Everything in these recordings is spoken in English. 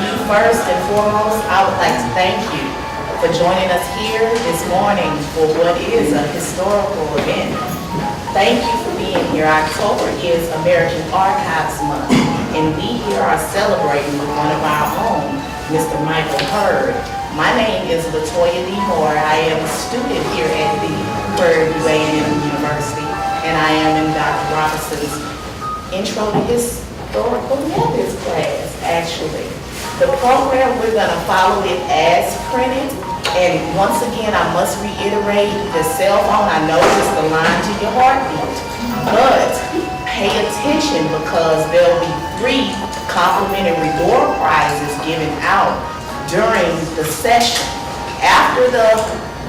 First and foremost, I would like to thank you for joining us here this morning for what is a historical event. Thank you for being here. October is American Archives Month, and we here are celebrating with one of our own, Mr. Michael Hurd. My name is Latoya D. Moore. I am a student here at the Prairie University, and I am in Dr. Robinson's Intro to Historical Methods class, actually. The program, we're going to follow it as printed. And once again, I must reiterate, the cell phone, I know it's the line to your heartbeat, but pay attention because there'll be 3 complimentary door prizes given out during the session. After the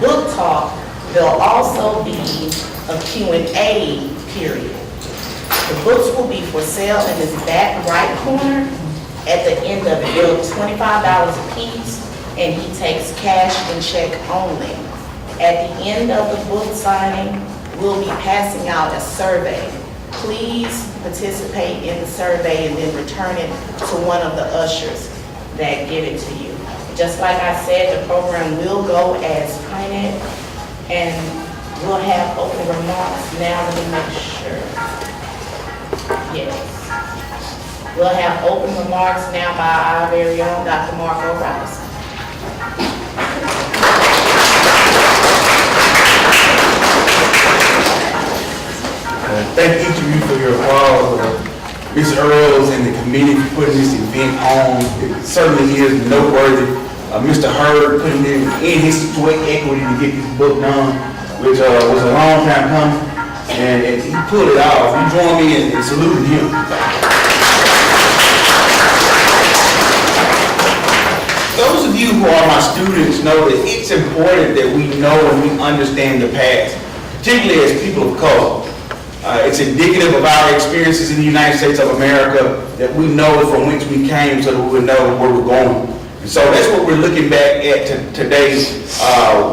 book talk, there'll also be a Q&A period. The books will be for sale in this back right corner. At the end of it, it'll be $25 a piece, and he takes cash and check only. At the end of the book signing, we'll be passing out a survey. Please participate in the survey and then return it to one of the ushers that give it to you. Just like I said, the program will go as printed, and we'll have open remarks. Now let me make sure. Yes. We'll have open remarks now by our very own Dr. Marco Robinson. Thank each of you for your applause. Mr. Earls and the committee for putting this event on. It certainly is noteworthy. Mr. Hurd putting in his sweat equity to get this book done, which was a long time coming, and he pulled it off. You join me in saluting him. Those of you who are my students know that it's important that we know and we understand the past, particularly as people of color. It's indicative of our experiences in the United States of America that we know from whence we came so that we would know where we're going. And so that's what we're looking back at today,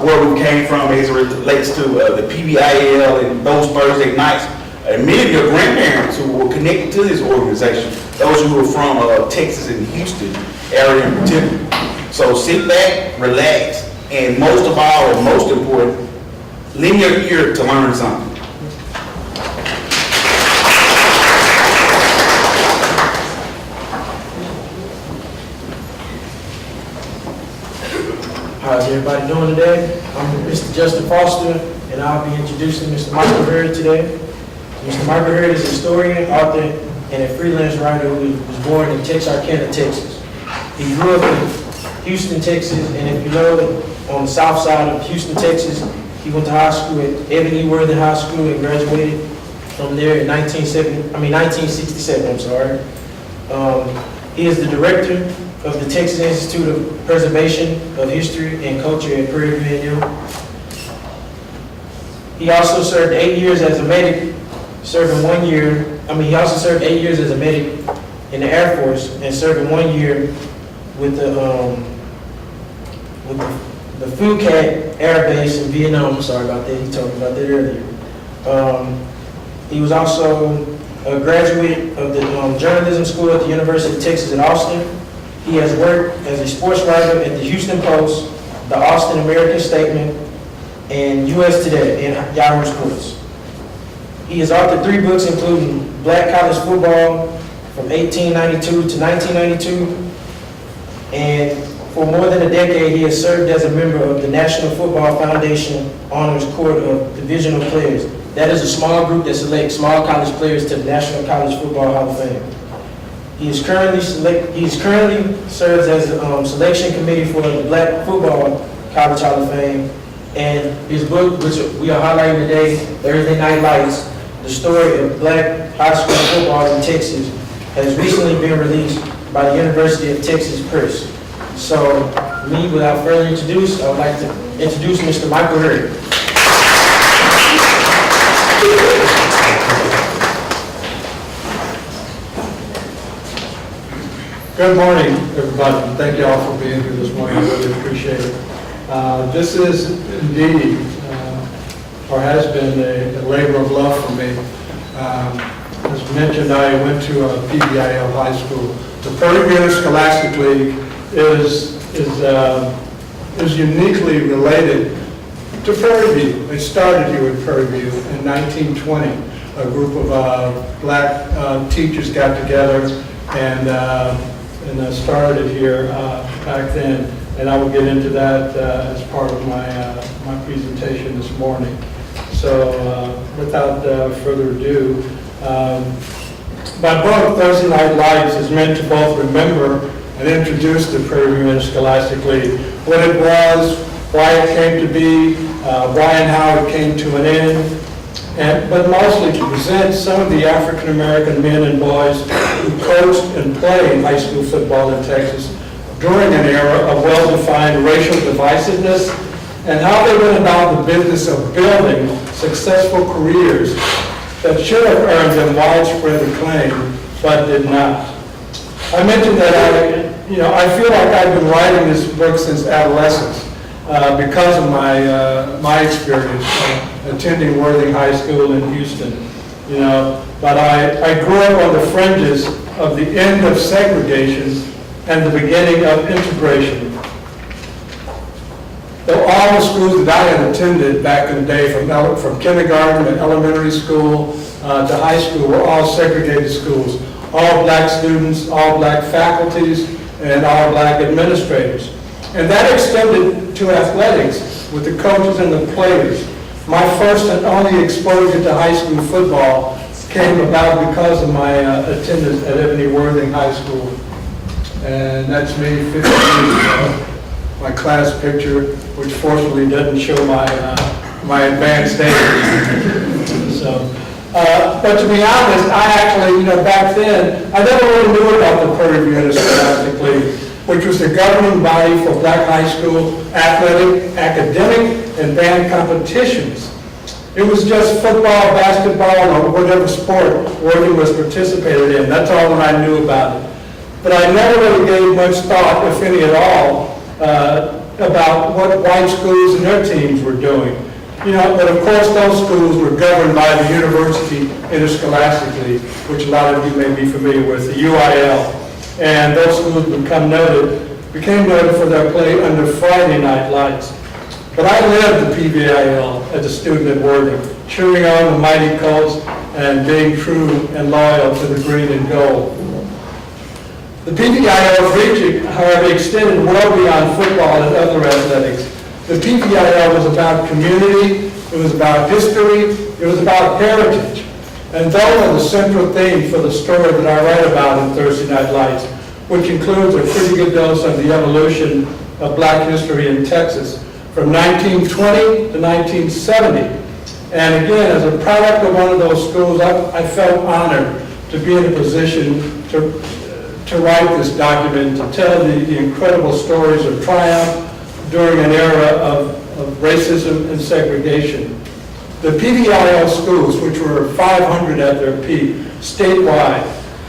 where we came from as it relates to the PVIL and those Thursday nights. And many of your grandparents who were connected to this organization, those who were from Texas and Houston area in particular. So sit back, relax, and most of all, and most important, lend your ear to learn something. How's everybody doing today? I'm Mr. Justin Foster, and I'll be introducing Mr. Michael Hurd today. Mr. Michael Hurd is a historian, author, and a freelance writer who was born in Texarkana, Texas. He grew up in Houston, Texas, and if you know, on the south side of Houston, Texas, he went to high school at Ebony Worthen High School and graduated from there in 1967. He is the director of the Texas Institute of Preservation of History and Culture at Prairie. He also served 8 years as a medic, he also served 8 years as a medic in the Air Force and serving 1 year with the Phuket Air Base in Vietnam. I'm sorry about that. He talked about that earlier. He was also a graduate of the journalism school at the University of Texas at Austin. He has worked as a sports writer at the Houston Post, the Austin American Statement, and U.S. Today and Yahoo Sports. He has authored 3 books, including Black College Football from 1892 to 1992. And for more than a decade, he has served as a member of the National Football Foundation Honors Court of Divisional Players. That is a small group that selects small college players to the National College Football Hall of Fame. He currently serves as the selection committee for the Black Football College Hall of Fame. And his book, which we are highlighting today, Thursday Night Lights, the story of Black high school football in Texas, has recently been released by the University of Texas Press. So, without further ado, I would like to introduce Mr. Michael Hurd. Good morning, everybody. Thank you all for being here this morning. I really appreciate it. This is indeed, or has been, a labor of love for me. As mentioned, I went to PVIL high school The Prairie Interscholastic League is uniquely related to Prairie View. It started here at Prairie View in 1920. A group of black teachers got together and started it here back then. And I will get into that as part of my presentation this morning. So without further ado, my book, Thursday Night Lights, is meant to both remember and introduce the Prairie View Interscholastic League, what it was, why it came to be, why and how it came to an end, but mostly to present some of the African American men and boys who coached and played high school football in Texas during an era of well-defined racial divisiveness and how they went about the business of building successful careers that should have earned them widespread acclaim, but did not. I mentioned that I feel like I've been writing this book since adolescence because of my experience attending Worthing High School in Houston. But I grew up on the fringes of the end of segregation and the beginning of integration. Though all the schools that I had attended back in the day, from kindergarten to elementary school to high school, were all segregated schools. All black students, all black faculties, and all black administrators. And that extended to athletics with the coaches and the players. My first and only exposure to high school football came about because of my attendance at Ebony Worthing High School. And that's me 50 years ago. My class picture, which fortunately doesn't show my advanced age. But to be honest, I actually, back then, I never really knew about the Prairie View Interscholastic League, which was the governing body for black high school athletic, academic, and band competitions. It was just football, basketball, or whatever sport Worthing was participated in. That's all that I knew about it. But I never really gave much thought, if any at all, about what white schools and their teams were doing. But of course those schools were governed by the University Interscholastic League, which a lot of you may be familiar with, the UIL. And those schools became noted for their play under Friday Night Lights. But I lived the PVIL as a student at Worthing, cheering on the mighty Colts and being true and loyal to the green and gold. The PVIL's reach, however, extended well beyond football and other athletics. The PVIL was about community, it was about history, it was about heritage. And those are the central themes for the story that I write about in Thursday Night Lights, which includes a pretty good dose of the evolution of black history in Texas from 1920 to 1970. And again, as a product of one of those schools, I felt honored to be in a position to write this document, to tell the incredible stories of triumph during an era of racism and segregation. The PVIL schools, which were 500 at their peak statewide,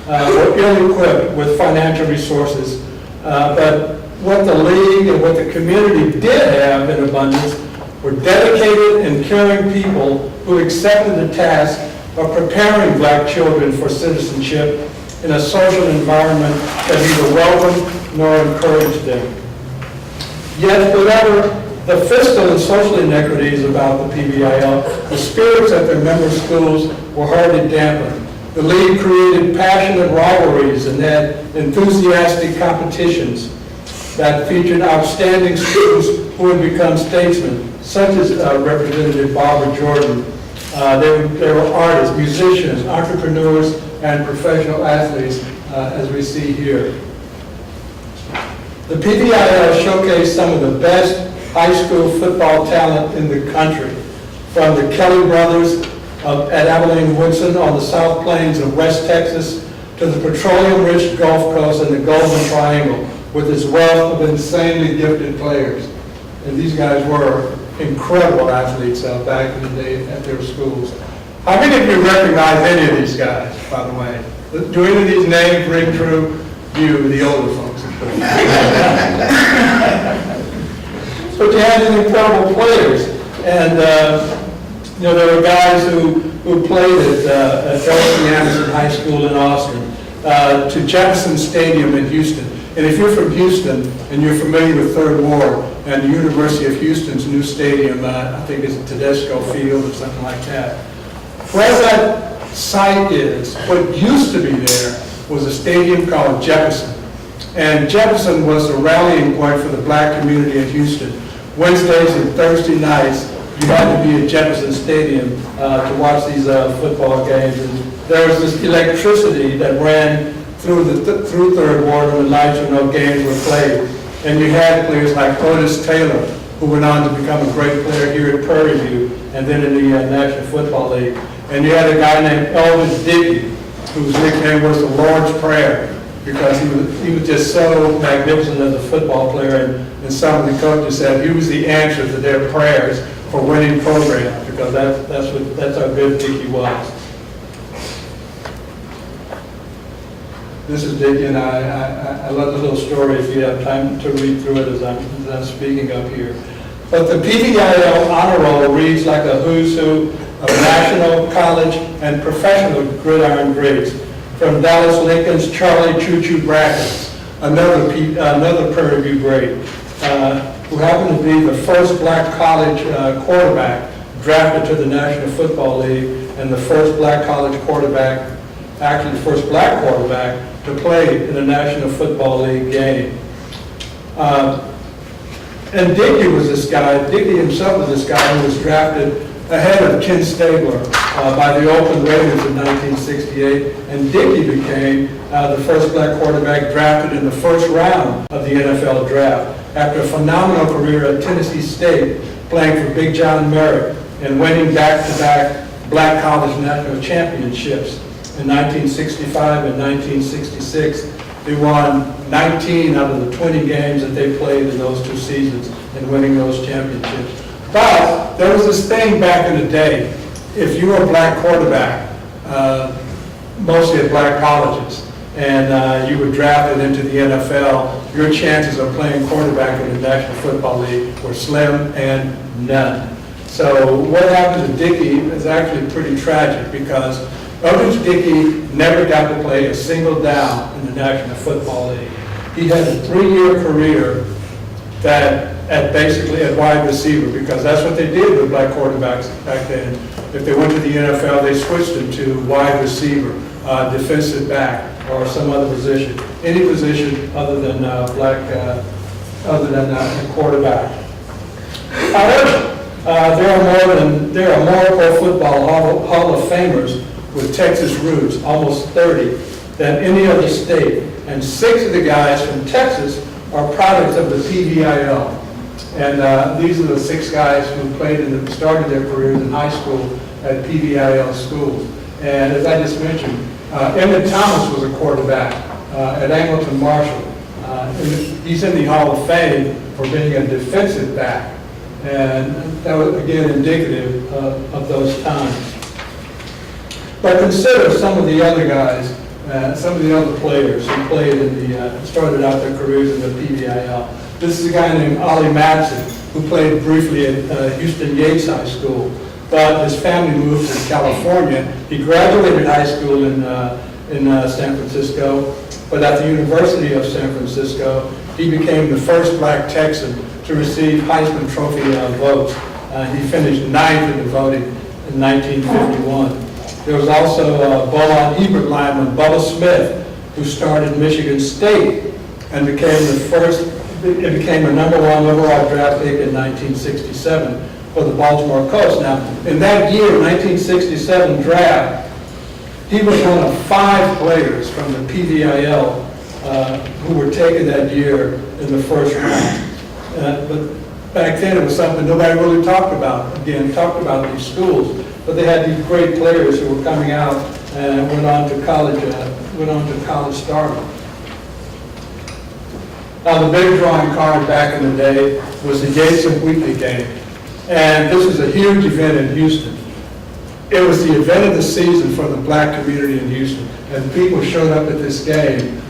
were ill-equipped with financial resources. But what the league and what the community did have in abundance were dedicated and caring people who accepted the task of preparing black children for citizenship in a social environment that neither welcomed nor encouraged them. Yet, whatever the fiscal and social inequities about the PVIL, the spirits at their member schools were hardly dampened. The league created passionate rivalries and had enthusiastic competitions that featured outstanding students who would become statesmen, such as Representative Barbara Jordan. They were artists, musicians, entrepreneurs, and professional athletes, as we see here. The PVIL showcased some of the best high school football talent in the country, from the Kelly brothers at Abilene Woodson on the South Plains of West Texas to the petroleum-rich Gulf Coast and the Golden Triangle, with its wealth of insanely gifted players. And these guys were incredible athletes back in the day at their schools. How many of you recognize any of these guys, by the way? Do any of these names ring true to you, the older folks? But you had these incredible players. And there were guys who played at Elsie Anderson High School in Austin. to Jefferson Stadium in Houston. And if you're from Houston and you're familiar with Third Ward and the University of Houston's new stadium, I think it's Tedesco Field or something like that. Where that site is, what used to be there was a stadium called Jefferson. And Jefferson was the rallying point for the black community in Houston. Wednesdays and Thursday nights, you had to be at Jefferson Stadium to watch these football games. And there was this electricity that ran through Third Ward on the nights when no games were played. And you had players like Otis Taylor, who went on to become a great player here at Prairie View and then in the National Football League. And you had a guy named Elvis Dickey, whose nickname was the Lord's Prayer, because he was just so magnificent as a football player, and some of the coaches said he was the answer to their prayers for winning programs, because that's how good Dickey was. This is Dickey, and I love the little story if you have time to read through it as I'm speaking up here. But the PVIL honor roll reads like a who's who of national, college, and professional gridiron greats. From Dallas Lincoln's Charlie Choo Choo Brackets, another Prairie View great, who happened to be the first black college quarterback drafted to the National Football League, and the first black college quarterback, actually the first black quarterback to play in a National Football League game. And Dickey was this guy, Dickey himself was this guy who was drafted ahead of Ken Stabler by the Oakland Raiders in 1968, and Dickey became the first black quarterback drafted in the first round of the NFL draft after a phenomenal career at Tennessee State, playing for Big John Merritt and winning back-to-back black college national championships in 1965 and 1966. They won 19 out of the 20 games that they played in those 2 seasons and winning those championships. But there was this thing back in the day, if you were a black quarterback, mostly at black colleges, and you were drafted into the NFL, your chances of playing quarterback in the National Football League were slim and none. So what happened to Dickey is actually pretty tragic, because Otis Dickey never got to play a single down in the National Football League. He had a 3-year career basically at wide receiver, because that's what they did with black quarterbacks back then. If they went to the NFL, they switched them to wide receiver, defensive back, or some other position, any position other than quarterback. However, there are more Pro Football Hall of Famers with Texas roots, almost 30, than any other state, and 6 of the guys from Texas are products of the PVIL. And these are the 6 guys who started their careers in high school at PVIL schools. And as I just mentioned, Emmett Thomas was a quarterback at Angleton Marshall. He's in the Hall of Fame for being a defensive back. And that was, again, indicative of those times. But consider some of the other guys, some of the other players who played started out their careers in the PVIL. This is a guy named Ollie Madsen, who played briefly at Houston Yates High School, but his family moved to California. He graduated high school in San Francisco, but at the University of San Francisco, he became the first black Texan to receive Heisman Trophy votes. He finished 9th in the voting in 1951. There was also Bolon Hebert lineman Bubba Smith, who started Michigan State and became a number 1 overall draft pick in 1967 for the Baltimore Colts. Now, in that year, 1967 draft, he was one of 5 players from the PVIL who were taken that year in the first round. But back then, it was something nobody really talked about. Again, talked about these schools. But they had these great players who were coming out and went on to college stardom. Now, the big drawing card back in the day was the Yates and Wheatley game. And this was a huge event in Houston. It was the event of the season for the black community in Houston. And people showed up at this game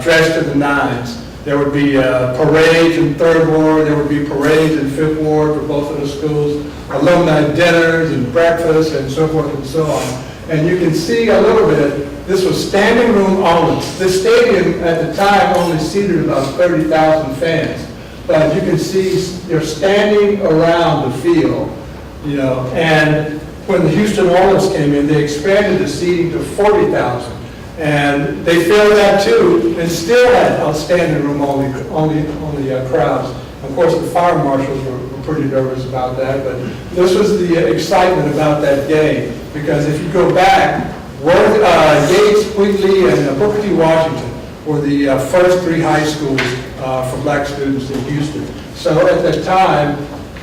dressed to the nines. There would be parades in Third Ward, there would be parades in Fifth Ward for both of the schools, alumni dinners and breakfasts and so forth and so on. And you can see a little bit This was standing room only. The stadium at the time only seated about 30,000 fans. But you can see you're standing around the field, you know, and when the Houston Oilers came in, they expanded the seating to 40,000. And they filled that too, and still had standing room only crowds. Of course, the fire marshals were pretty nervous about that, but this was the excitement about that game. Because if you go back, Yates, Wheatley, and Booker T. Washington were the first 3 high schools for black students in Houston. So at that time,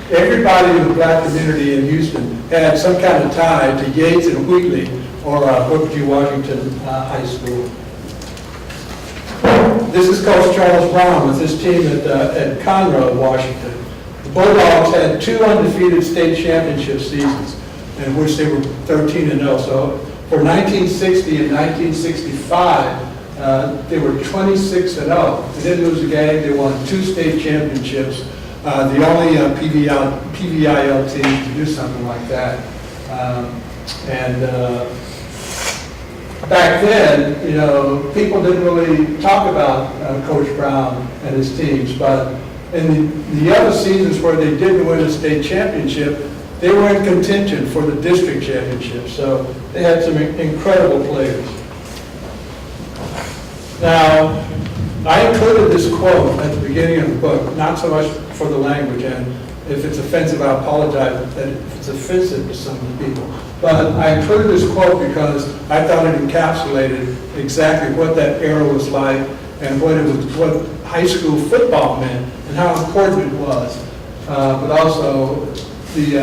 everybody in the black community in Houston had some kind of tie to Yates and Wheatley or Booker T. Washington High School. This is Coach Charles Brown with his team at Conroe, Washington. The Bulldogs had 2 undefeated state championship seasons in which they were 13-0. So for 1960 and 1965, they were 26-0. They didn't lose a game. They won 2 state championships. The only PVIL team to do something like that. Back then, you know, people didn't really talk about Coach Brown and his teams, but in the other seasons where they didn't win a state championship, they were in contention for the district championship. So they had some incredible players. Now, I included this quote at the beginning of the book, not so much for the language, and if it's offensive, I apologize that if it's offensive to some of the people. But I included this quote because I thought it encapsulated exactly what that era was like and what high school football meant and how important it was, but also the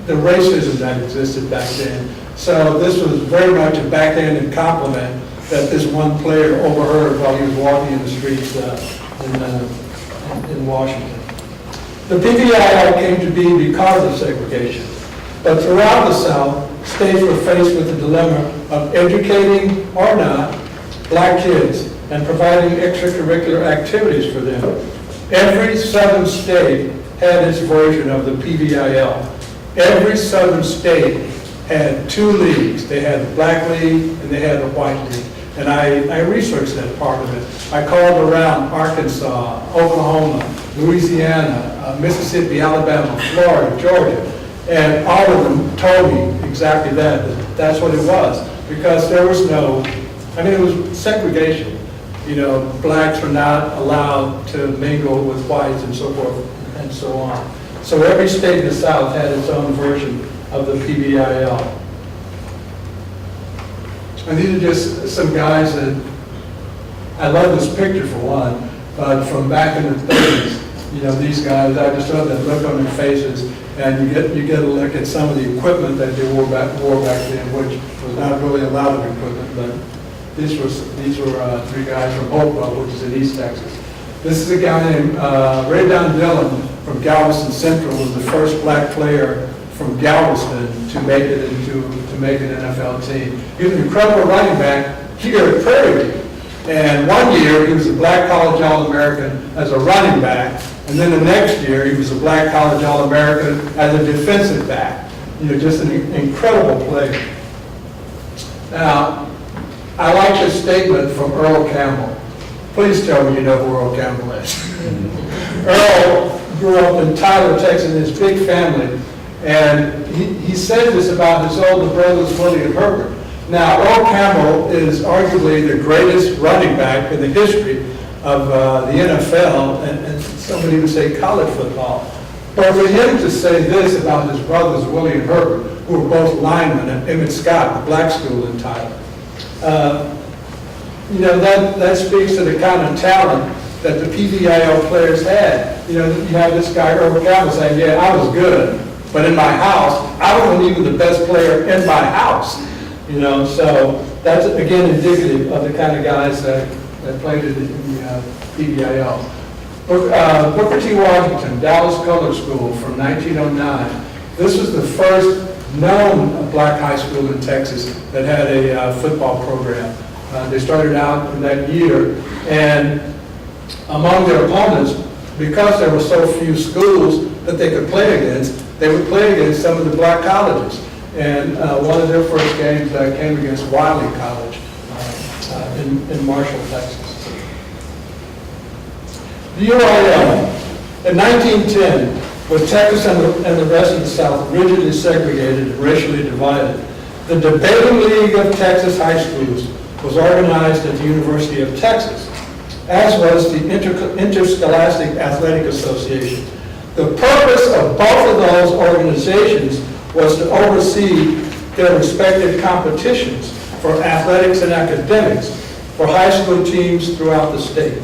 racism that existed back then. So this was very much a backhanded compliment that this one player overheard while he was walking in the streets in Washington. The PVIL came to be because of segregation, but throughout the South, states were faced with the dilemma of educating or not black kids and providing extracurricular activities for them. Every southern state had its version of the PVIL. Every southern state had 2 leagues. They had the black league and they had the white league. And I researched that part of it. I called around Arkansas, Oklahoma, Louisiana, Mississippi, Alabama, Florida, Georgia, and all of them told me exactly that that's what it was. Because there was it was segregation. You know, blacks were not allowed to mingle with whites and so forth and so on. So every state in the South had its own version of the PVIL. And these are just some guys that, I love this picture for one, but from back in the 30s, you know, these guys, I just love that look on their faces, and you get a look at some of the equipment that they wore back then, which was not really a lot of equipment, but these were 3 guys from Hopewell, which is in East Texas. This is a guy named Ray Don Dillon from Galveston Central, was the first black player from Galveston to make it an NFL team. He was an incredible running back here at Prairie. And one year he was a black college All-American as a running back, and then the next year he was a black college All-American as a defensive back. You know, just an incredible player. Now, I like this statement from Earl Campbell. Please tell me you know who Earl Campbell is. Earl grew up in Tyler, Texas, in his big family. And he said this about his older brothers, Willie and Herbert. Now, Earl Campbell is arguably the greatest running back in the history of the NFL, and some would even say college football. But for him to say this about his brothers, Willie and Herbert, who were both linemen at Emmett Scott, the black school in Tyler, you know, that speaks to the kind of talent that the PVIL players had. You know, you have this guy, Earl Campbell, saying, yeah, I was good. But in my house, I wasn't even the best player in my house. You know, so that's, again, indicative of the kind of guys that played in the PVIL. Booker T. Washington, Dallas Color School from 1909. This was the first known black high school in Texas that had a football program. They started out in that year. And among their opponents, because there were so few schools that they could play against, they would play against some of the black colleges. And one of their first games came against Wiley College in Marshall, Texas. The UIL. In 1910, with Texas and the rest of the South rigidly segregated and racially divided, the Debating League of Texas High Schools was organized at the University of Texas, as was the Interscholastic Athletic Association. The purpose of both of those organizations was to oversee their respective competitions for athletics and academics for high school teams throughout the state.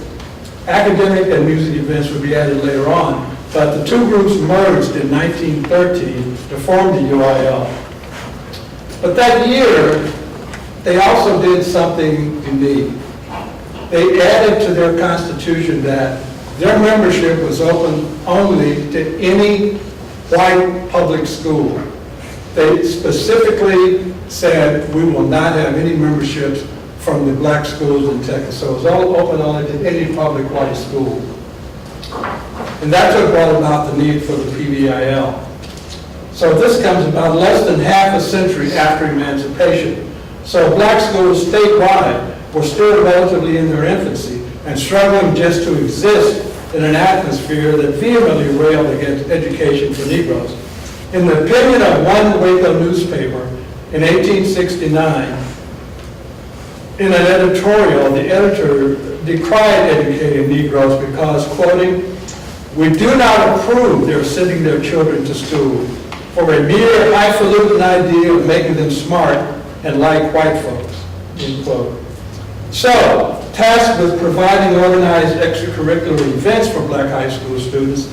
Academic and music events would be added later on, but the two groups merged in 1913 to form the UIL. But that year, they also did something unique. They added to their constitution that their membership was open only to any white public school. They specifically said, we will not have any memberships from the black schools in Texas. So it was all open only to any public white school. And that's what brought about the need for the PVIL. So this comes about less than half a century after emancipation. So black schools statewide were still relatively in their infancy and struggling just to exist in an atmosphere that vehemently railed against education for Negroes. In the opinion of one Waco newspaper in 1869, in an editorial, the editor decried educating Negroes because, quoting, "We do not approve their sending their children to school for a mere highfalutin idea of making them smart and like white folks," end quote. So, tasked with providing organized extracurricular events for black high school students,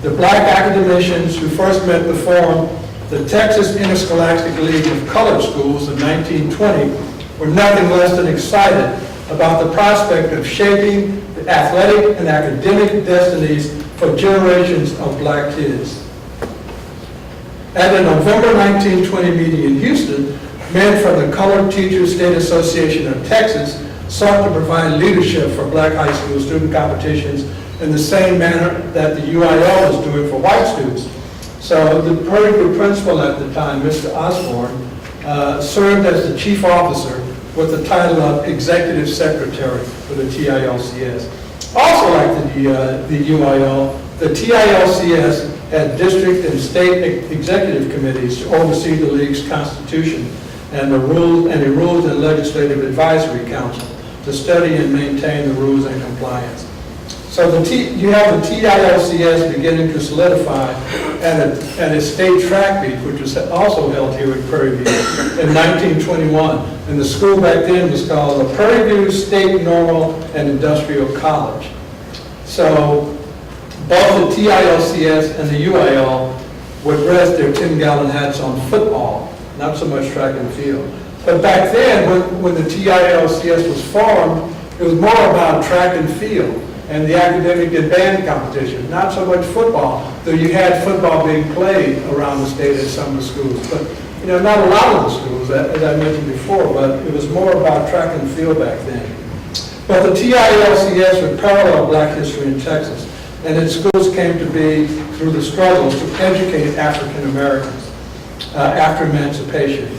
the black academicians who first met to form the Texas Interscholastic League of Colored Schools in 1920 were nothing less than excited about the prospect of shaping the athletic and academic destinies for generations of black kids. At a November 1920 meeting in Houston, men from the Colored Teachers State Association of Texas sought to provide leadership for black high school student competitions in the same manner that the UIL was doing for white students. So the Prairie principal at the time, Mr. Osborne, served as the chief officer with the title of executive secretary for the TILCS. Also like the UIL, the TILCS had district and state executive committees to oversee the league's constitution and the rules and legislative advisory council to study and maintain the rules and compliance. So you have the TILCS beginning to solidify at a state track meet, which was also held here at Prairie View in 1921. And the school back then was called the Prairie View State Normal and Industrial College. So both the TILCS and the UIL would rest their 10-gallon hats on football, not so much track and field. But back then, when the TILCS was formed, it was more about track and field and the academic and band competition, not so much football, though you had football being played around the state at some of the schools. But, not a lot of the schools, as I mentioned before, but it was more about track and field back then. But the TILCS would parallel black history in Texas, and its schools came to be through the struggles to educate African Americans after emancipation.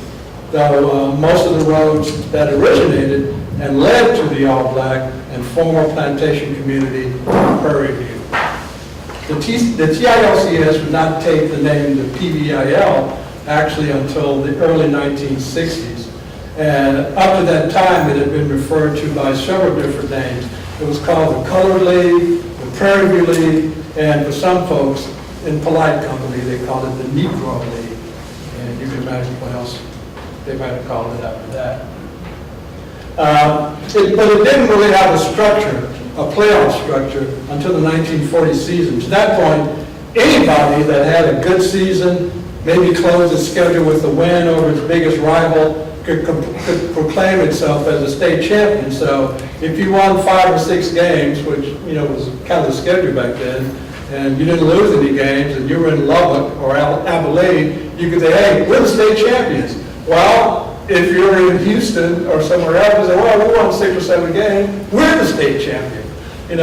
Though most of the roads that originated and led to the all-black and former plantation community in Prairie View. The TILCS would not take the name the PVIL actually until the early 1960s. And up to that time, it had been referred to by several different names. It was called the Colored League, the Prairie View League, and for some folks in polite company, they called it the Negro League. And you can imagine what else they might have called it after that. But it didn't really have a structure, a playoff structure, until the 1940 season. To that point, anybody that had a good season, maybe closed its schedule with a win over its biggest rival, could proclaim itself as a state champion. So if you won 5 or 6 games, which was kind of the schedule back then, and you didn't lose any games, and you were in Lubbock or Abilene, you could say, hey, we're the state champions. Well, if you're in Houston or somewhere else, you say, well, we won 6 or 7 games, we're the state champion.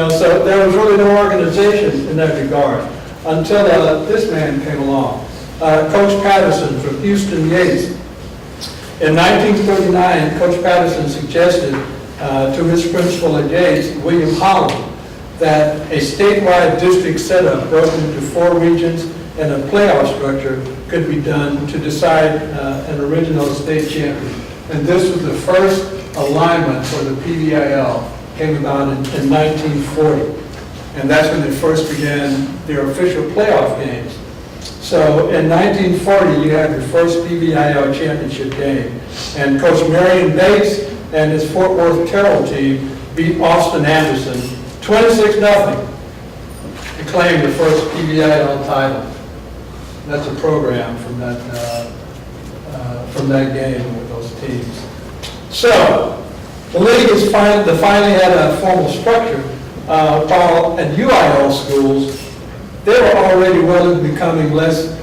So there was really no organization in that regard until this man came along. Coach Patterson from Houston Yates. In 1939, Coach Patterson suggested to his principal at Yates, William Holland, that a statewide district setup broken into 4 regions and a playoff structure could be done to decide an original state champion. And this was the first alignment for the PVIL, came about in 1940. And that's when they first began their official playoff games. So in 1940, you had your first PVIL championship game. And Coach Marion Bates and his Fort Worth Terrell team beat Austin Anderson 26-0 to claim the first PVIL title. That's a program from that game with those teams. So the league is finally had a formal structure. While at UIL schools, they were already well into becoming less,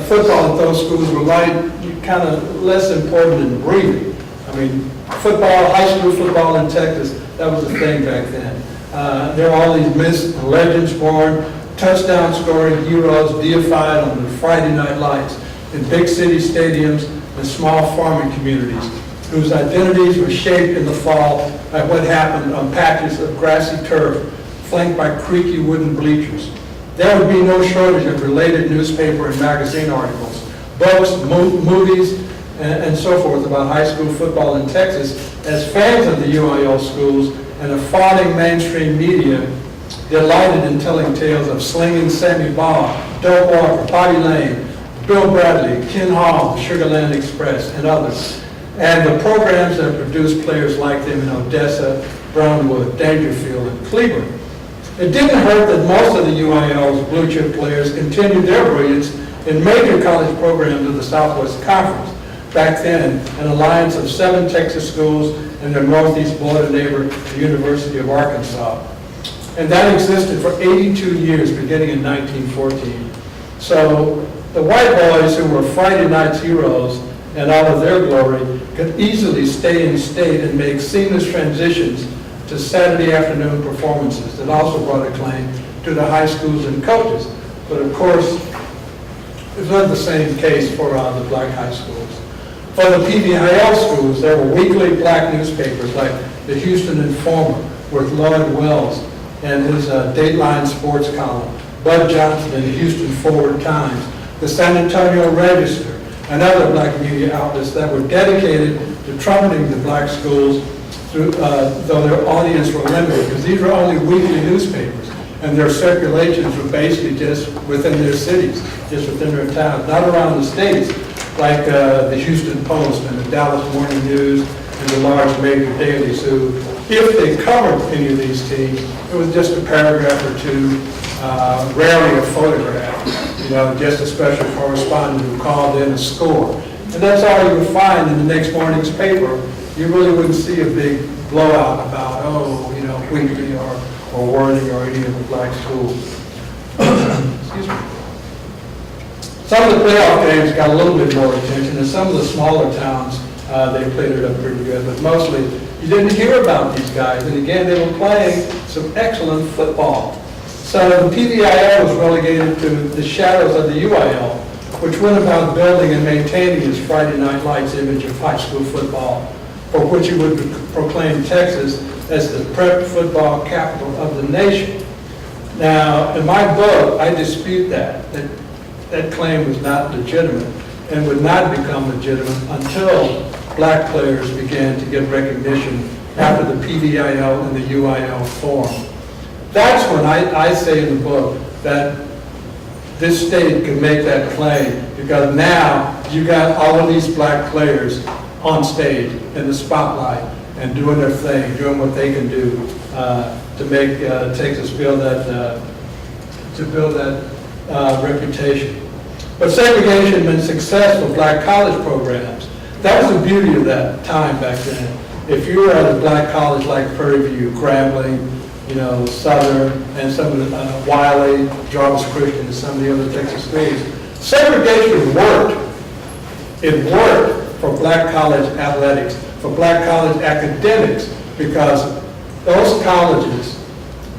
football at those schools were kind of less important than breathing. I mean, football, high school football in Texas, that was the thing back then. There were all these myths and legends born, touchdown scoring heroes deified on the Friday night lights in big city stadiums and small farming communities, whose identities were shaped in the fall by what happened on patches of grassy turf flanked by creaky wooden bleachers. There would be no shortage of related newspaper and magazine articles, books, movies, and so forth about high school football in Texas, as fans of the UIL schools and a fawning mainstream media delighted in telling tales of slinging Sammy Baugh, Doug Walker, Bobby Lane, Bill Bradley, Ken Hall, Sugarland Express, and others. And the programs that produced players like them in Odessa, Brownwood, Dangerfield, and Cleveland. It didn't hurt that most of the UIL's blue chip players continued their brilliance in major college programs of the Southwest Conference. Back then, an alliance of 7 Texas schools and their northeast border neighbor, the University of Arkansas. And that existed for 82 years, beginning in 1914. So the white boys who were Friday night's heroes and all of their glory could easily stay in state and make seamless transitions to Saturday afternoon performances that also brought acclaim to the high schools and coaches. But of course, it wasn't the same case for the black high schools. For the PVIL schools, there were weekly black newspapers like the Houston Informer with Lloyd Wells and his Dateline Sports column, Bud Johnson and the Houston Forward Times, the San Antonio Register, and other black media outlets that were dedicated to trumpeting the black schools through, though their audience were limited, because these were only weekly newspapers, and their circulations were basically just within their cities, just within their towns, not around the states, like the Houston Post and the Dallas Morning News and the large major dailies who, if they covered any of these teams, it was just a paragraph or two, rarely a photograph, just a special correspondent who called in a score. And that's all you would find in the next morning's paper. You really wouldn't see a big blowout about, Wheatley or Worthing or any of the black schools. Excuse me. Some of the playoff games got a little bit more attention, and some of the smaller towns, they played it up pretty good, but mostly you didn't hear about these guys. And again, they were playing some excellent football. So the PVIL was relegated to the shadows of the UIL, which went about building and maintaining its Friday Night Lights image of high school football, for which it would proclaim Texas as the prep football capital of the nation. Now, in my book, I dispute that claim was not legitimate and would not become legitimate until black players began to get recognition after the PVIL and the UIL formed. That's when I say in the book that this state can make that claim, because now you got all of these black players on stage in the spotlight and doing their thing, doing what they can do to make Texas build that reputation. But segregation meant success for black college programs. That was the beauty of that time back then. If you were at a black college like Prairie, Grambling, Southern, and some of the Wiley, Jarvis Christian, and some of the other Texas schools, segregation worked. It worked for black college athletics, for black college academics, because those colleges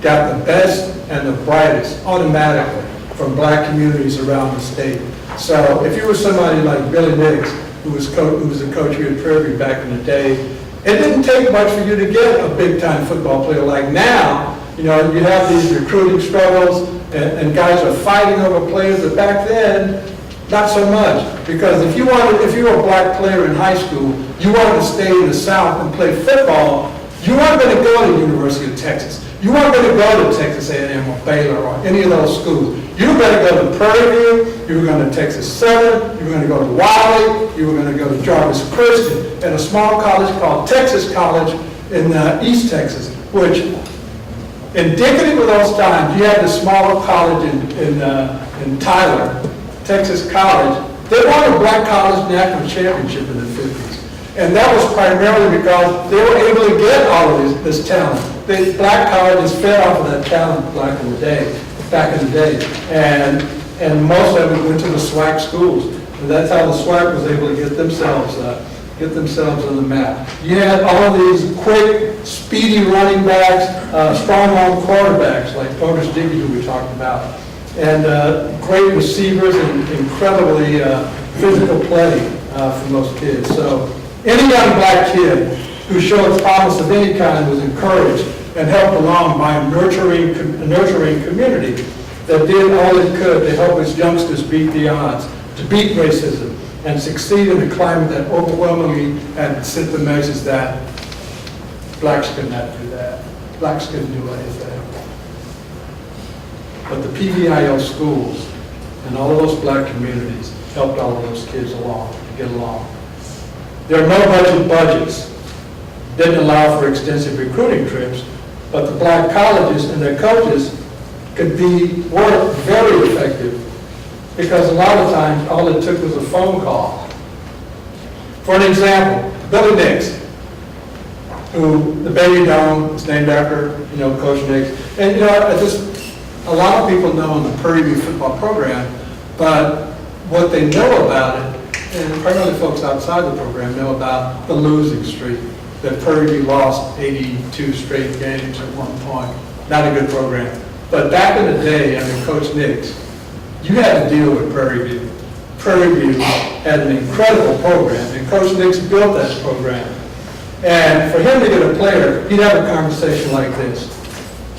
got the best and the brightest automatically from black communities around the state. So if you were somebody like Billy Nix, who was a coach here at Prairie back in the day, it didn't take much for you to get a big-time football player. Like now, you know, you have these recruiting struggles, and guys are fighting over players, but back then, not so much. Because if you were a black player in high school, you wanted to stay in the South and play football, you weren't going to go to the University of Texas. You weren't going to go to Texas A&M or Baylor or any of those schools. You were going to go to Prairie, you were going to Texas Southern, you were going to go to Wiley, you were going to go to Jarvis Christian, and a small college called Texas College in East Texas, which, indicative of those times, you had the smaller college in Tyler, Texas College. They won a black college national championship in the 50s. And that was primarily because they were able to get all of this talent. The black colleges fed off of that talent back in the day. And most of it went to the SWAC schools. And that's how the SWAC was able to get themselves on the map. You had all of these quick, speedy running backs, strong arm quarterbacks like Otis Diggy, who we talked about, and great receivers and incredibly physical play from those kids. So any young black kid who showed promise of any kind was encouraged and helped along by a nurturing community that did all it could to help its youngsters beat the odds, to beat racism, and succeed in a climate that overwhelmingly had set the message that blacks could not do that. Blacks couldn't do anything. But the PVIL schools and all of those black communities helped all of those kids along, to get along. There are no budgets, didn't allow for extensive recruiting trips, but the black colleges and their coaches were very effective because a lot of times all it took was a phone call. For an example, Billy Nix, who the Baby Dome is named after, Coach Nix. And a lot of people know in the Prairie football program, but what they know about it, and primarily folks outside the program know about the losing streak, that Prairie lost 82 straight games at one point. Not a good program. But back in the day, under Coach Nix, you had to deal with Prairie View. Prairie View had an incredible program, and Coach Nix built that program. And for him to get a player, he'd have a conversation like this.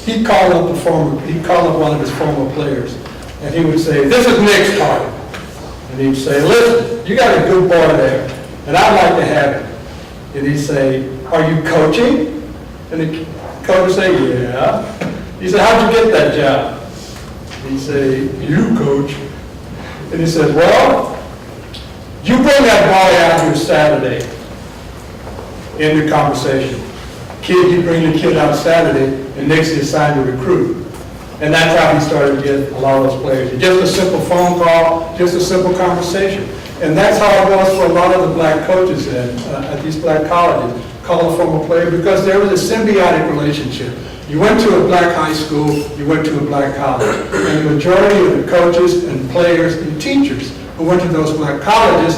He'd call up one of his former players, and he would say, "This is Nix talking." And he'd say, "Listen, you got a good boy there, and I'd like to have him." And he'd say, "Are you coaching?" And the coach would say, "Yeah." He said, "How'd you get that job?" He'd say, "You, coach." And he said, "Well, you bring that boy out here Saturday." End the conversation. He'd bring the kid out Saturday, and Nix is assigned to recruit. And that's how he started to get a lot of those players. Just a simple phone call, just a simple conversation. And that's how it was for a lot of the black coaches at these black colleges. Call a former player because there was a symbiotic relationship. You went to a black high school, you went to a black college. And the majority of the coaches and players and teachers who went to those black colleges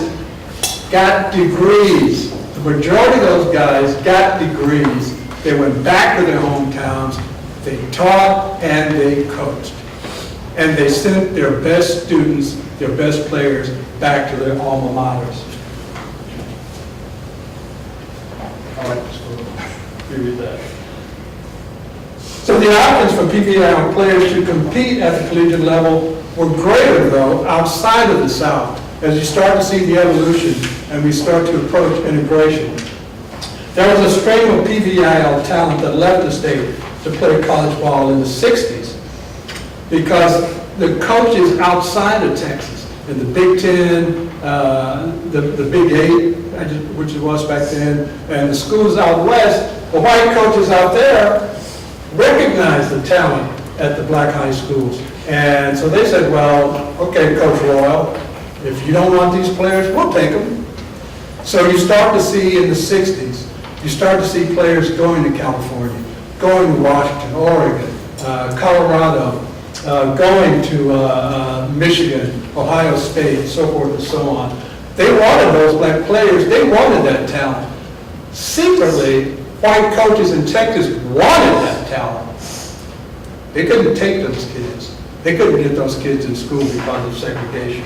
got degrees. The majority of those guys got degrees. They went back to their hometowns, they taught, and they coached. And they sent their best students, their best players, back to their alma maters. I like this one. Read that. So the options for PVIL players to compete at the collegiate level were greater, though, outside of the South, as you start to see the evolution and we start to approach integration. There was a stream of PVIL talent that left the state to play college ball in the 60s because the coaches outside of Texas, in the Big Ten, the Big Eight, which it was back then, and the schools out west, the white coaches out there recognized the talent at the black high schools. And so they said, well, okay, Coach Royal, if you don't want these players, we'll take them. So you start to see in the 60s, you start to see players going to California, going to Washington, Oregon, Colorado, going to Michigan, Ohio State, so forth and so on. They wanted those black players, they wanted that talent. Secretly, white coaches in Texas wanted that talent. They couldn't take those kids. They couldn't get those kids in school because of segregation.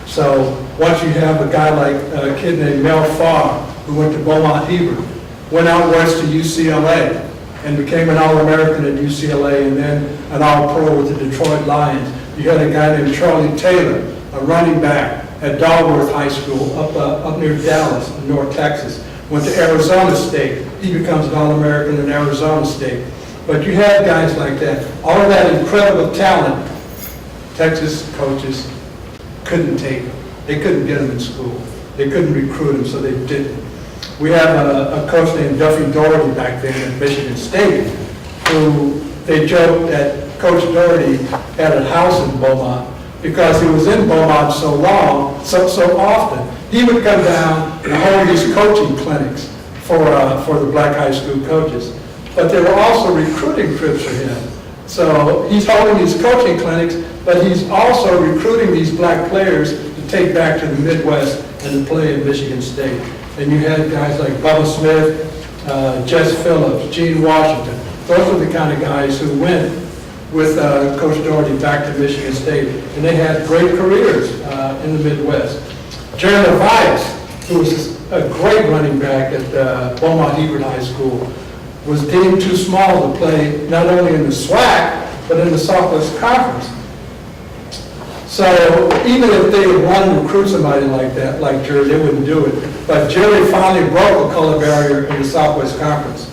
So once you have a guy like a kid named Mel Farr, who went to Beaumont Hebert, went out west to UCLA and became an All-American at UCLA and then an All-Pro with the Detroit Lions. You had a guy named Charlie Taylor, a running back at Dalworth High School up near Dallas in North Texas. Went to Arizona State. He becomes an All-American in Arizona State. But you had guys like that. All of that incredible talent, Texas coaches couldn't take them. They couldn't get them in school. They couldn't recruit them, so they didn't. We have a coach named Duffy Doherty back then at Michigan State, who they joked that Coach Doherty had a house in Beaumont because he was in Beaumont so long, so often. He would come down and hold these coaching clinics for the black high school coaches. But there were also recruiting trips for him. So he's holding these coaching clinics, but he's also recruiting these black players to take back to the Midwest and to play in Michigan State. And you had guys like Bubba Smith, Jess Phillips, Gene Washington. Those are the kind of guys who went with Coach Doherty back to Michigan State. And they had great careers in the Midwest. Jerry Levias, who was a great running back at Beaumont Hebert High School, was deemed too small to play not only in the SWAC, but in the Southwest Conference. So even if they would want to recruit somebody like that, like Jerry, they wouldn't do it. But Jerry finally broke the color barrier in the Southwest Conference,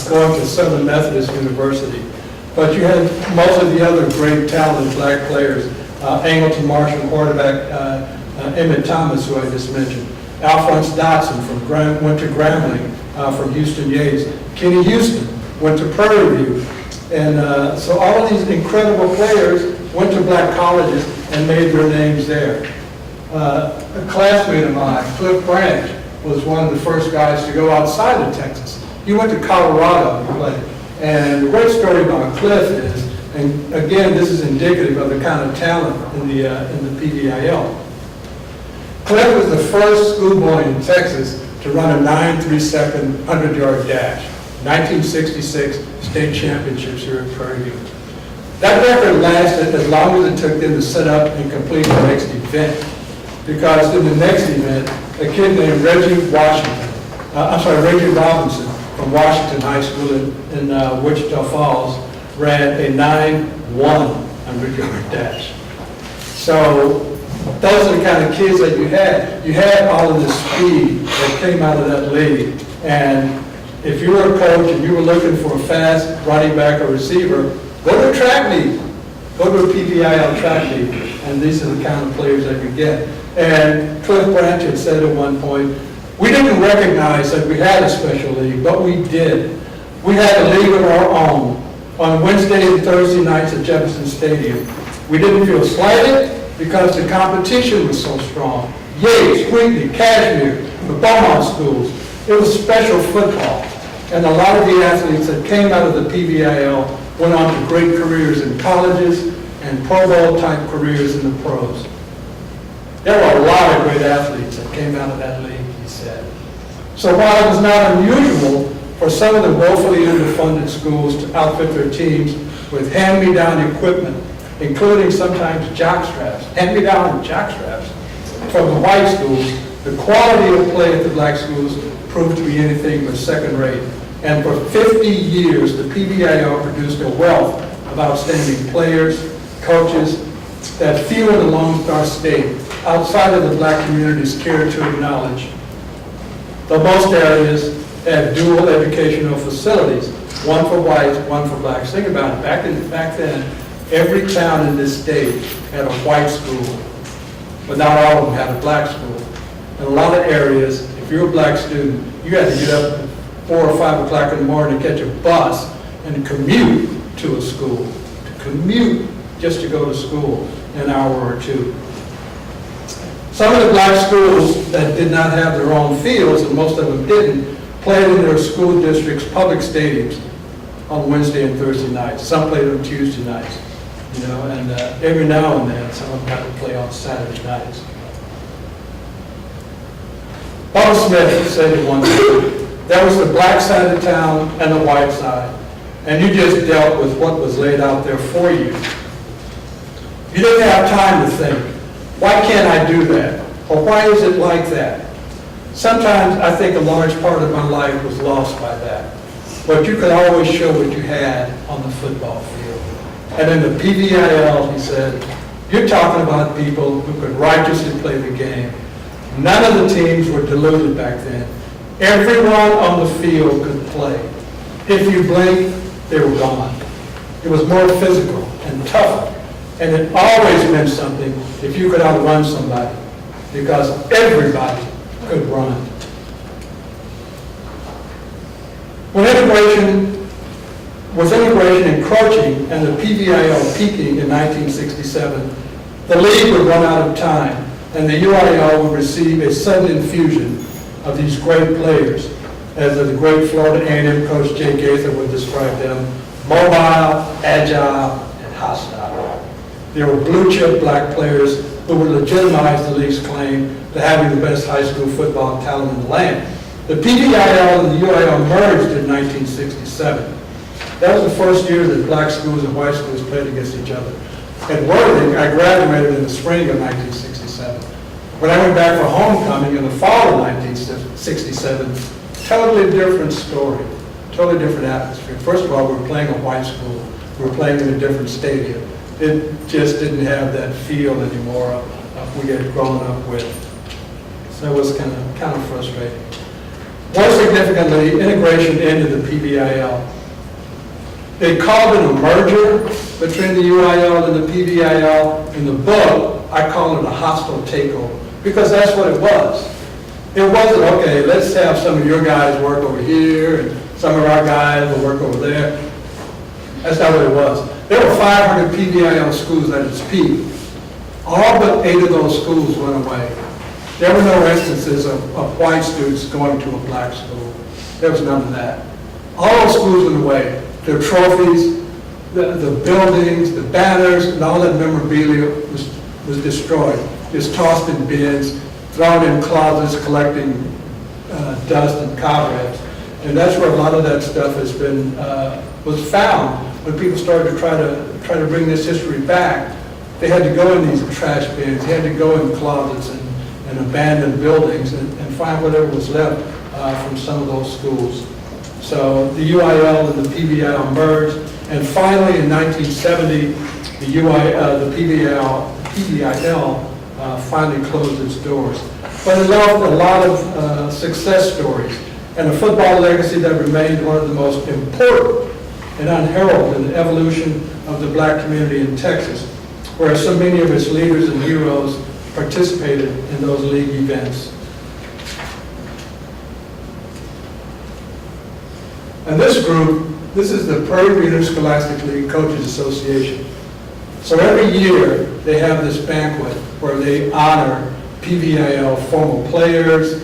going to Southern Methodist University. But you had most of the other great talented black players, Angleton Marshall, quarterback, Emmett Thomas, who I just mentioned, Alphonse Dotson went to Grambling from Houston Yates, Kenny Houston went to Prairie View. And so all of these incredible players went to black colleges and made their names there. A classmate of mine, Cliff Branch, was one of the first guys to go outside of Texas. He went to Colorado and played. And the great story about Cliff is, and again, this is indicative of the kind of talent in the PVIL. Cliff was the first schoolboy in Texas to run a 9.3-second 100-yard dash. 1966 state championships here at Prairie View. That record lasted as long as it took them to set up and complete the next event. Because in the next event, a kid named Reggie Robinson from Washington High School in Wichita Falls ran a 9.1 100-yard dash. So those are the kind of kids that you had. You had all of the speed that came out of that league. And if you were a coach and you were looking for a fast running back or receiver, go to a track meet. Go to a PVIL track meet. And these are the kind of players that you get. And Cliff Branch had said at one point, we didn't recognize that we had a special league, but we did. We had a league of our own on Wednesday and Thursday nights at Jefferson Stadium. We didn't feel slighted because the competition was so strong. Yates, Wheatley, Cashmere, the Beaumont schools. It was special football. And a lot of the athletes that came out of the PVIL went on to great careers in colleges and Pro Bowl type careers in the pros. There were a lot of great athletes that came out of that league, he said. So while it was not unusual for some of the woefully underfunded schools to outfit their teams with hand-me-down equipment, including sometimes jockstraps, hand-me-down jockstraps from the white schools, the quality of play at the black schools proved to be anything but second rate. And for 50 years, the PVIL produced a wealth of outstanding players, coaches, that few in the Lone Star State outside of the black communities cared to acknowledge. Though most areas had dual educational facilities, one for whites, one for blacks. Think about it, back then, every town in this state had a white school, but not all of them had a black school. In a lot of areas, if you're a black student, you had to get up at 4 or 5 o'clock in the morning and catch a bus and commute to a school, to commute just to go to school an hour or two. Some of the black schools that did not have their own fields, and most of them didn't, played in their school district's public stadiums on Wednesday and Thursday nights. Some played on Tuesday nights, and every now and then some of them had to play on Saturday nights. Bubba Smith said it one time, there was the black side of town and the white side. and you just dealt with what was laid out there for you. You didn't have time to think, why can't I do that? Or why is it like that? Sometimes I think a large part of my life was lost by that. But you could always show what you had on the football field. And in the PVIL, he said, you're talking about people who could righteously play the game. None of the teams were diluted back then. Everyone on the field could play. If you blinked, they were gone. It was more physical and tougher. And it always meant something if you could outrun somebody, because everybody could run. With integration encroaching and the PVIL peaking in 1967, the league would run out of time, and the UIL would receive a sudden infusion of these great players, as the great Florida A&M coach Jay Gaither would describe them: mobile, agile, and hostile. There were blue-chip black players who would legitimize the league's claim to having the best high school football talent in the land. The PVIL and the UIL merged in 1967. That was the first year that black schools and white schools played against each other. At Worthing, I graduated in the spring of 1967. When I went back for homecoming in the fall of 1967, totally different story, totally different atmosphere. First of all, we were playing a white school. We were playing in a different stadium. It just didn't have that feel anymore of we had grown up with. So it was kind of frustrating. More significantly, integration into the PVIL. They called it a merger between the UIL and the PVIL. In the book, I call it a hostile takeover, because that's what it was. It wasn't, okay, let's have some of your guys work over here, and some of our guys will work over there. That's not what it was. There were 500 PVIL schools at its peak. All but 8 of those schools went away. There were no instances of white students going to a black school. There was none of that. All those schools went away. Their trophies, the buildings, the banners, and all that memorabilia was destroyed. Just tossed in bins, thrown in closets, collecting dust and cobwebs. And that's where a lot of that stuff has been, was found. When people started to try to bring this history back, they had to go in these trash bins, they had to go in closets and abandoned buildings and find whatever was left from some of those schools. So the UIL and the PVIL merged, and finally in 1970, the PVIL finally closed its doors. But it left a lot of success stories and a football legacy that remained one of the most important and unheralded in the evolution of the black community in Texas, where so many of its leaders and heroes participated in those league events. And this group, this is the Prairie Interscholastic League Coaches Association. So every year they have this banquet where they honor PVIL former players,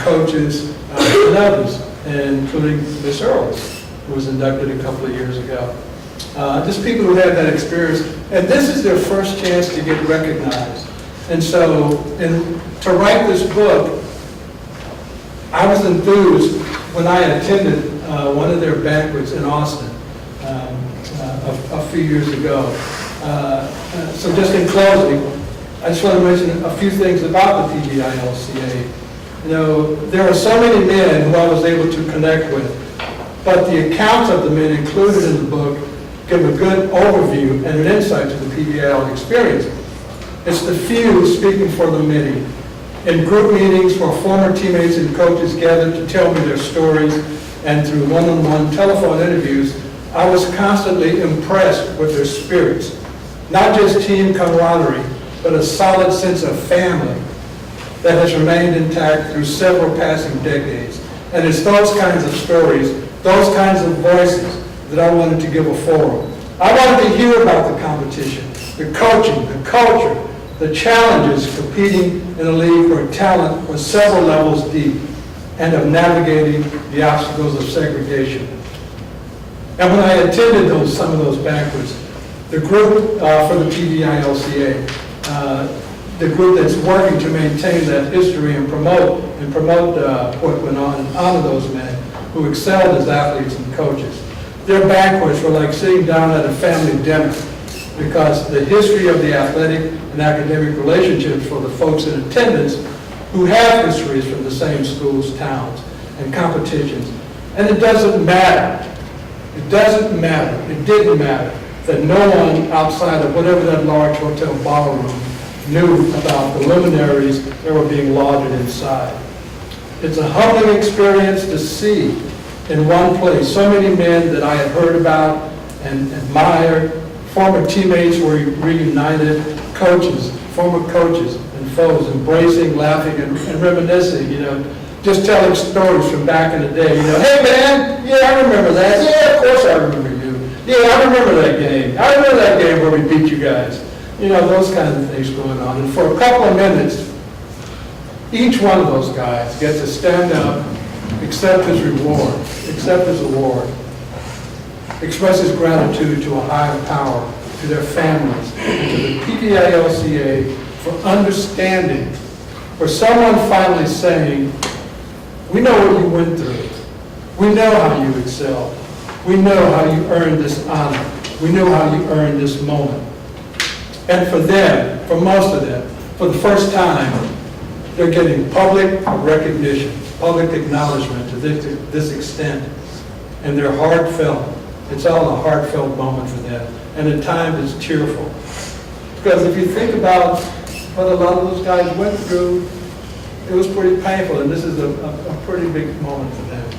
coaches, and others, including Miss Earls, who was inducted a couple of years ago. Just people who had that experience, and this is their first chance to get recognized. And so, to write this book, I was enthused when I attended one of their banquets in Austin a few years ago. So just in closing, I just want to mention a few things about the PVILCA. You know, there are so many men who I was able to connect with, but the accounts of the men included in the book give a good overview and an insight to the PVIL experience. It's the few speaking for the many. In group meetings where former teammates and coaches gathered to tell me their stories, and through one-on-one telephone interviews, I was constantly impressed with their spirits. Not just team camaraderie, but a solid sense of family that has remained intact through several passing decades. And it's those kinds of stories, those kinds of voices that I wanted to give a forum. I wanted to hear about the competition, the coaching, the culture, the challenges competing in a league where talent was several levels deep, and of navigating the obstacles of segregation. And when I attended some of those banquets, the group for the PVILCA, the group that's working to maintain that history and promote what went on and honor those men who excelled as athletes and coaches. Their banquets were like sitting down at a family dinner, because the history of the athletic and academic relationships for the folks in attendance who have histories from the same schools, towns, and competitions. And it doesn't matter. It doesn't matter. It didn't matter that no one outside of whatever that large hotel ballroom knew about the luminaries that were being lauded inside. It's a humbling experience to see in one place so many men that I had heard about and admired, former teammates were reunited, coaches, former coaches and foes embracing, laughing, and reminiscing, just telling stories from back in the day. Hey man, yeah, I remember that. Yeah, of course I remember you. Yeah, I remember that game. I remember that game where we beat you guys. Those kinds of things going on. And for a couple of minutes, each one of those guys gets to stand up, accept his reward, accept his award, express his gratitude to a higher power, to their families, and to the PVILCA for understanding, for someone finally saying, we know what you went through. We know how you excelled. We know how you earned this honor. We know how you earned this moment. And for them, for most of them, for the first time, they're getting public recognition, public acknowledgement to this extent. And they're heartfelt. It's all a heartfelt moment for them. And at times it's tearful. Because if you think about what a lot of those guys went through, it was pretty painful, and this is a pretty big moment for them.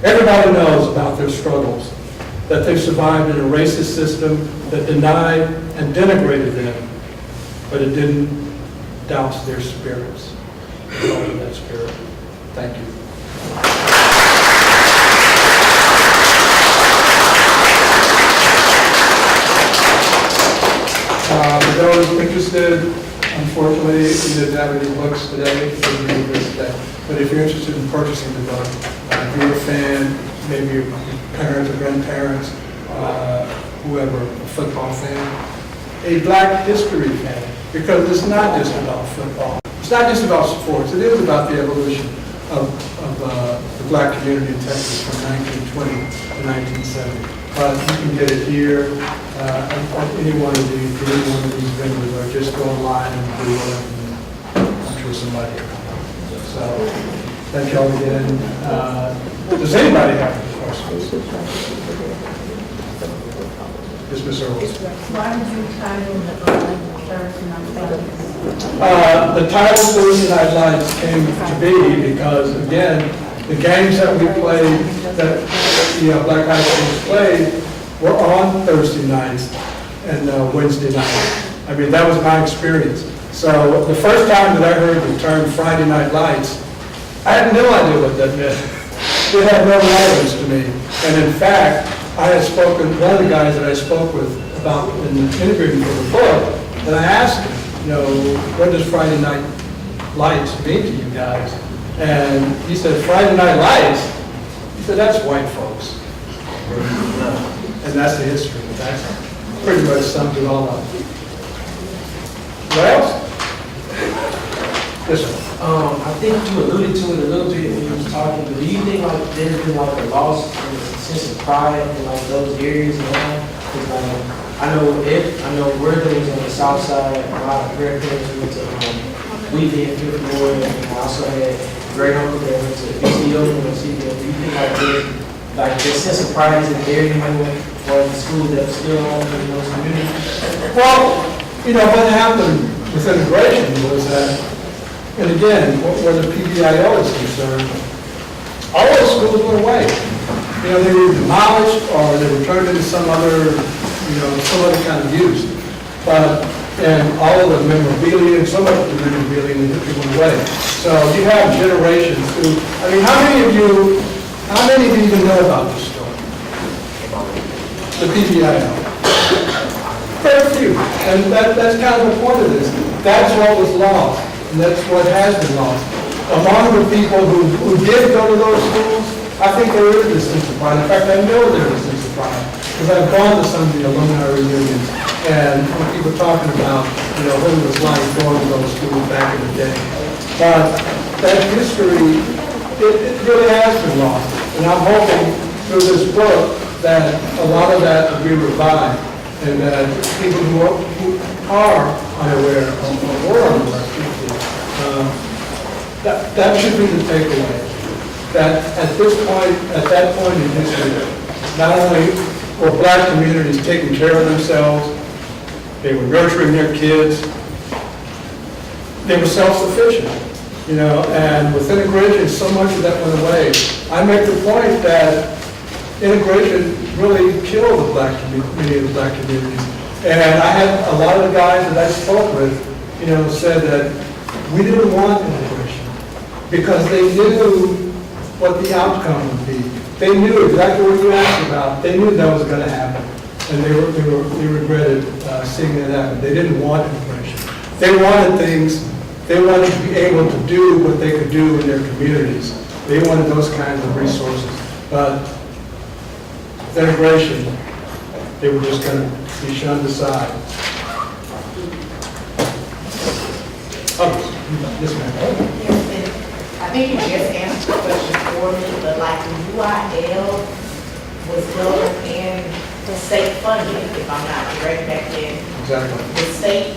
Everybody knows about their struggles, that they survived in a racist system that denied and denigrated them, but it didn't douse their spirits. That spirit. Thank you. For those interested, unfortunately, we didn't have any books today, but if you're interested in purchasing the book, if you're a fan, maybe your parents or grandparents, whoever, a football fan, a Black history fan, because it's not just about football. It's not just about sports. It is about the evolution of the Black community in Texas from 1920 to 1970. But you can get it here at any one of these venues, or just go online and do it. I'm sure somebody will come up. So, thank y'all again. Does anybody have any questions? Yes, Ms. Earl. Why did you title the Thursday night games? The title Thursday Night Lights came to be because, again, the games that we played, that the Black high schools played, were on Thursday nights and Wednesday nights. I mean, that was my experience. So the first time that I heard the term Friday Night Lights, I had no idea what that meant. It had no relevance to me. And in fact, I had spoken, one of the guys that I spoke with about in interviewing for the book, and I asked him, what does Friday Night Lights mean to you guys? And he said, Friday Night Lights? He said, that's white folks. And that's the history. That's pretty much sums it all up. What else? Yes, sir. I think you alluded to it a little bit when you was talking, but do you think there's been a loss in the sense of pride in those areas now? Because I know Worthing was on the south side. My grandparents went to Wheatley and Fifth Ward, and I also had great uncle that went to BCO and CBO. Do you think there's this sense of pride is in there anymore, or in the schools that are still on in those communities? Well, what happened with integration was that, and again, where the PVIL is concerned, all those schools went away. They were demolished or they were turned into some other kind of use. And all of the memorabilia and some of the memorabilia went away. So you have generations who, how many of you even know about this story? The PVIL. Very few. And that's kind of the point of this. That's what was lost. And that's what has been lost. Among the people who did go to those schools, I think there is this sense of pride. In fact, I know there is this sense of pride. Because I've gone to some of the alumni reunions, and when people talking about, what it was like going to those schools back in the day. But that history, it really has been lost. And I'm hoping through this book that a lot of that will be revived, and that people who are unaware or were unaware, that should be the takeaway. That at that point in history, not only were black communities taking care of themselves, they were nurturing their kids, they were self-sufficient, and with integration, so much of that went away. I make the point that integration really killed many of the black communities. And I had a lot of the guys that I spoke with, said that we didn't want integration because they knew what the outcome would be. They knew exactly what you asked about. They knew that was going to happen, and they regretted seeing that happen. They didn't want integration. They wanted things. They wanted to be able to do what they could do in their communities. They wanted those kinds of resources. But with integration, they were just going to be shunned aside. Yes, ma'am. I think you just answered the question for me, but like UIL was governed in state funding, if I'm not correct, back then. Exactly. The state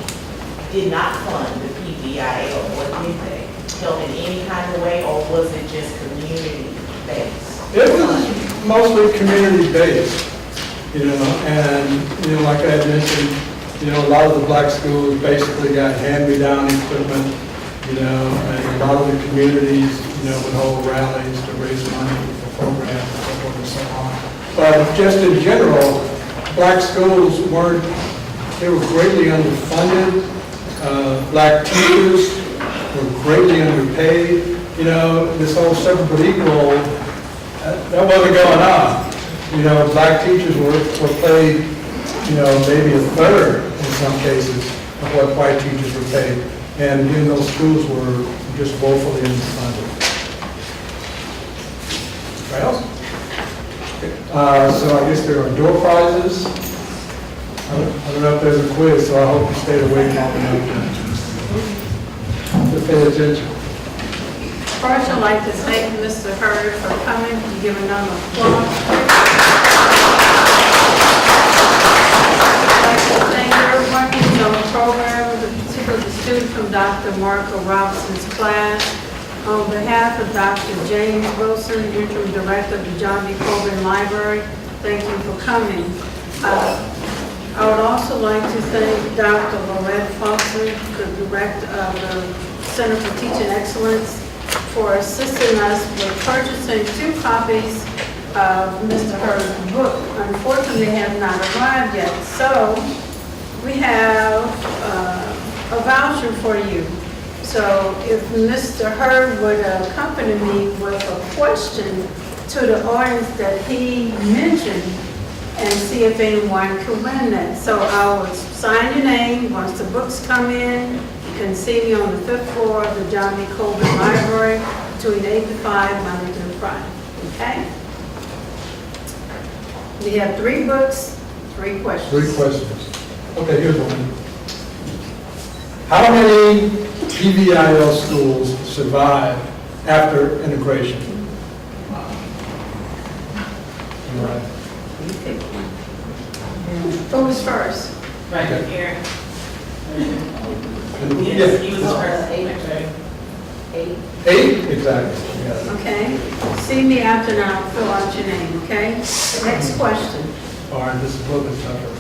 did not fund the PVIL, or did they? Help in any kind of way, or was it just community-based? It was mostly community-based, and, like I had mentioned, a lot of the black schools basically got hand-me-down equipment, and a lot of the communities, would hold rallies to raise money for programs and so forth and so on. But just in general, black schools they were greatly underfunded. Black teachers were greatly underpaid. This whole separate but equal, that wasn't going on. Black teachers were paid, maybe a third in some cases of what white teachers were paid. And those schools were just woefully underfunded. What else? So I guess there are door prizes. I don't know if there's a quiz, so I hope you stayed awake long enough to pay attention. First, I'd like to thank Mr. Hurd for coming and giving them an applause. I'd like to thank everyone who's on the program, particularly the student from Dr. Marco Robinson's class. On behalf of Dr. James Wilson, Interim Director of the John B. Colvin Library, thank you for coming. I would also like to thank Dr. Lorette Foster, the Director of the Center for Teaching Excellence, for assisting us with purchasing 2 copies of Mr. Hurd's book. Unfortunately, they have not arrived yet, so we have a voucher for you. So if Mr. Hurd would accompany me with a question to the audience that he mentioned, and see if anyone could win that. So I will sign your name. Once the books come in, you can see me on the 5th floor of the John B. Colvin Library between 8 to 5, Monday through Friday. Okay? We have 3 books, 3 questions. 3 questions. Okay, here's one. How many PVIL schools survived after integration? All right. Who was first? Right here. Yes, He was first. 8? Exactly. Yeah. Okay. See me after and I'll fill out your name, okay? Next question. All right, this is a little bit tougher.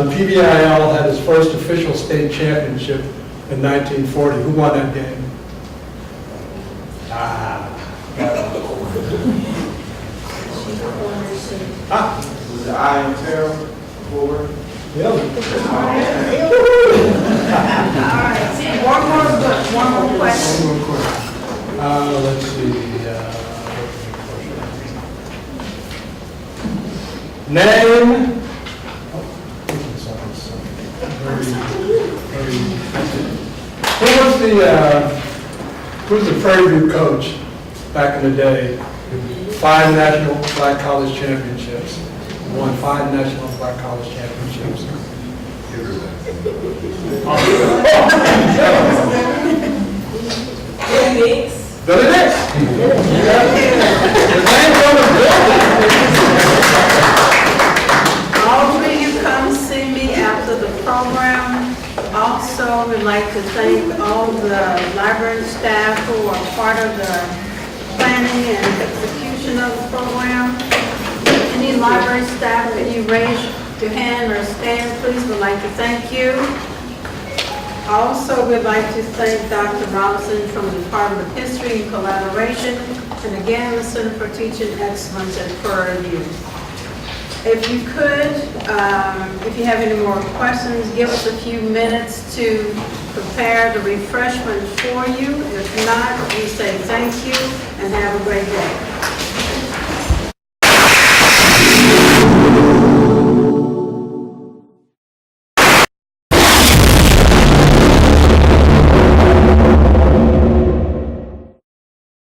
The PVIL had its first official state championship in 1940. Who won that game? Was it I am Terrell forward? Yeah. All right. See, one more book, one more question. One more question. Let's see. Name. Who's the Prairie coach back in the day? 5 national black college championships. Won 5 national black college championships. Billy Nix. The name's on the All three of you come see me after the program. Also, we'd like to thank all the library staff who are part of the planning and execution of the program. Any library staff, can you raise your hand or stand, please? We'd like to thank you. Also, we'd like to thank Dr. Robinson from the Department of History and Collaboration, and again, the Center for Teaching Excellence at Prairie. If you could, if you have any more questions, give us a few minutes to prepare the refreshment for you. If not, we say thank you and have a great day.